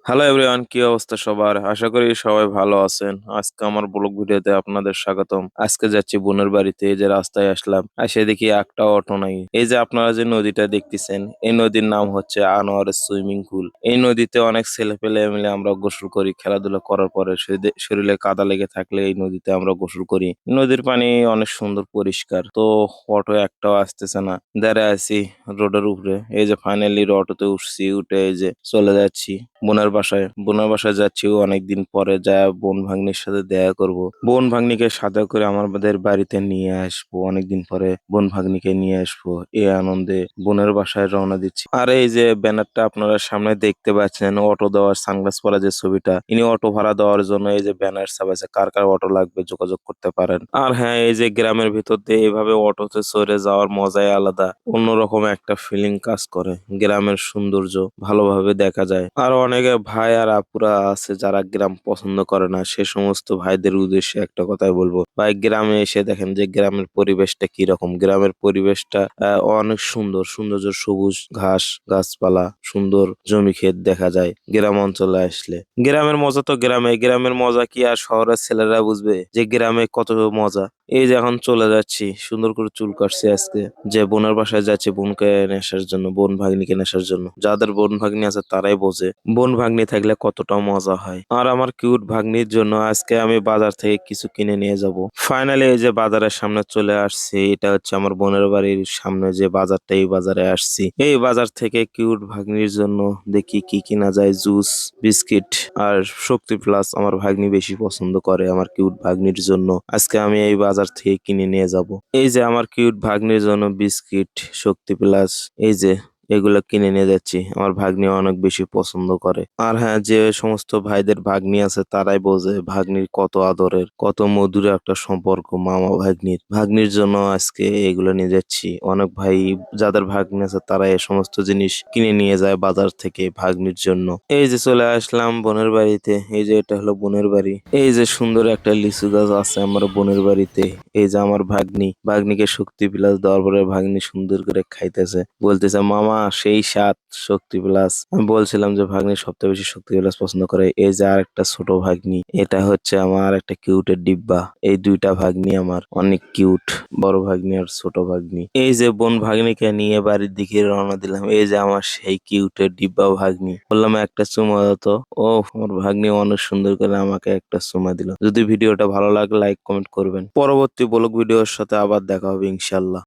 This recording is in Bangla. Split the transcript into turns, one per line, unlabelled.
হ্যালো এভরিওয়ান, কি অবস্থা সবার? আশা করি সবাই ভালো আছেন। আজকে আমার ব্লগ ভিডিওতে আপনাদের স্বাগতম। আজকে যাচ্ছি বোনের বাড়িতে। এই যে রাস্তায় আসলাম, আসে দেখি একটা অটো নাই। এই যে আপনারা যে নদীটা দেখতেছেন, এই নদীর নাম হচ্ছে আনোয়ারের সুইমিং পুল। এই নদীতে অনেক ছেলে পেলে মিলে আমরা গোসল করি। খেলাধুলা করার পরে শরীরে কাদা লেগে থাকলে এই নদীতে আমরা গোসল করি। নদীর পানি অনেক সুন্দর পরিষ্কার। তো অটো একটাও আসতেছে না, দাঁড়ায় আছি রোডের উপরে। এই যে ফাইনালি অটোতে উঠছি, উঠে এই যে চলে যাচ্ছি বোনের বাসায় যাচ্ছি অনেকদিন পরে, যা বোন ভাগ্নির সাথে দেখা করব। বোন ভাগ্নিকে সাথে করে আমাদের বাড়িতে নিয়ে আসবো, অনেকদিন পরে বোন ভাগ্নিকে নিয়ে আসবো। এই আনন্দে বোনের বাসায় রওনা দিচ্ছি। আর এই যে ব্যানারটা আপনারা সামনে দেখতে পাচ্ছেন, অটো দেওয়ার সানগ্লাস পরা যে ছবিটা, ইনি অটো ভাড়া দেওয়ার জন্য এই যে ব্যানার ছাপাইছে। কার কার অটো লাগবে যোগাযোগ করতে পারেন। আর হ্যাঁ, এই যে গ্রামের ভিতর দিয়ে এইভাবে অটোতে চড়ে যাওয়ার মজাই আলাদা। অন্যরকম একটা ফিলিং কাজ করে। গ্রামের সৌন্দর্য ভালোভাবে দেখা যায়। আর অনেকে ভাই আর আপুরা আছে যারা গ্রাম পছন্দ করে না, সে সমস্ত ভাইদের উদ্দেশ্যে একটা কথাই বলবো, ভাই গ্রামে এসে দেখেন যে গ্রামের পরিবেশটা কি রকম। গ্রামের পরিবেশটা অনেক সুন্দর, সৌন্দর্য, সবুজ ঘাস গাছপালা, সুন্দর জমি ক্ষেত দেখা যায় গ্রাম অঞ্চলে আসলে। গ্রামের মজা তো গ্রামের মজা কি আর শহরের ছেলেরা বুঝবে যে গ্রামে কত মজা। এই যে এখন চলে যাচ্ছি, সুন্দর করে চুল কাটছি আজকে, যে বোনের বাসায় যাচ্ছি বোনকে নেশার জন্য, বোন ভাগ্নিকে নেশার জন্য। যাদের বোন ভাগ্নি আছে তারাই বোঝে বোন ভাগ্নি থাকলে কতটা মজা হয়। আর আমার কিউট ভাগ্নির জন্য আজকে আমি বাজার থেকে কিছু কিনে নিয়ে যাব। ফাইনালি এই যে বাজারের সামনে চলে আসছি, এটা হচ্ছে আমার বোনের বাড়ির সামনে যে বাজারটা, এই বাজারে আসছি। এই বাজার থেকে কিউট ভাগ্নির জন্য দেখি কি কিনা যায়। জুস, বিস্কিট আর শক্তি প্লাস আমার ভাগ্নি বেশি পছন্দ করে। আমার কিউট ভাগ্নির জন্য আজকে আমি এই বাজার থেকে কিনে নিয়ে যাব। এই যে আমার কিউট ভাগ্নির জন্য বিস্কিট, শক্তি প্লাস, এই যে এগুলো কিনে নিয়ে যাচ্ছি। আমার ভাগ্নি অনেক বেশি পছন্দ করে। আর হ্যাঁ, যে সমস্ত ভাইদের ভাগ্নি আছে তারাই বোঝে ভাগ্নির কত আদরের, কত মধুর একটা সম্পর্ক মামা ভাগ্নির জন্য আজকে এগুলো নিয়ে যাচ্ছি। অনেক ভাই যাদের ভাগ্নি আছে তারা এই সমস্ত জিনিস কিনে নিয়ে যায় বাজার থেকে ভাগ্নির জন্য। এই যে চলে আসলাম বোনের বাড়িতে। এই যে এটা হলো বোনের বাড়ি। এই যে সুন্দর একটা লিচু গাছ আছে আমার বোনের বাড়িতে। এই যে আমার ভাগ্নিকে শক্তি প্লাস দেওয়ার পরে ভাগ্নি সুন্দর করে খাইতেছে, বলতেছে মামা সেই স্বাদ শক্তি প্লাস। আমি বলছিলাম যে ভাগ্নি সবচেয়ে বেশি শক্তি প্লাস পছন্দ করে। এই যে আর একটা ছোট ভাগ্নি, এটা হচ্ছে আমার একটা কিউটের ডিব্বা। এই দুইটা ভাগ্নি আমার অনেক কিউট, বড় ভাগ্নি আর ছোট ভাগ্নি। এই যে বোন ভাগ্নিকে নিয়ে বাড়ির দিকে রওনা দিলাম। এই যে আমার সেই কিউটের ডিব্বা ভাগ্নি, বললাম একটা চুমা দাও তো। ও আমার ভাগ্নি অনেক সুন্দর করে আমাকে একটা চুমা দিল। যদি ভিডিওটা ভালো লাগে লাইক কমেন্ট করবেন। পরবর্তী ব্লগ ভিডিওর সাথে আবার দেখা হবে ইনশাল্লাহ।